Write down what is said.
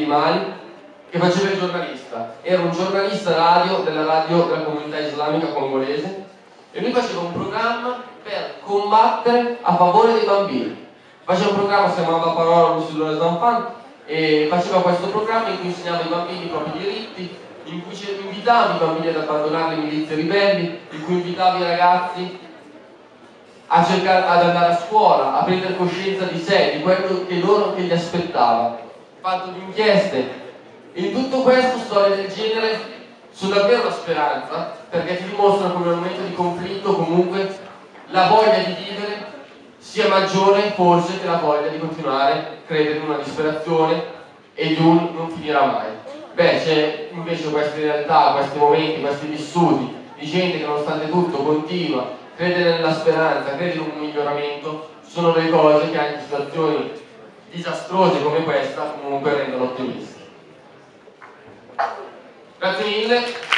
Mali, che faceva il giornalista. Era un giornalista radio della comunità islamica congolese, e lui faceva un programma per combattere a favore dei bambini. Faceva un programma, si chiamava Parola sulle enfants, e faceva questo programma in cui insegnava ai bambini i propri diritti, in cui invitava i bambini ad abbandonare le milizie ribelli, in cui invitava i ragazzi a cercare ad andare a scuola, a prendere coscienza di sé, di quello che li aspettava. Fatto di inchieste. In tutto questo, storie del genere sono davvero una speranza, perché ti dimostrano come in un momento di conflitto comunque la voglia di vivere sia maggiore forse che la voglia di continuare a credere in una disperazione e di un non finirà mai. Beh, c'è invece queste realtà, questi momenti, questi vissuti di gente che nonostante tutto continua, crede nella speranza, crede in un miglioramento. Sono le cose che anche in situazioni disastrose come questa comunque rendono ottimisti. Grazie mille.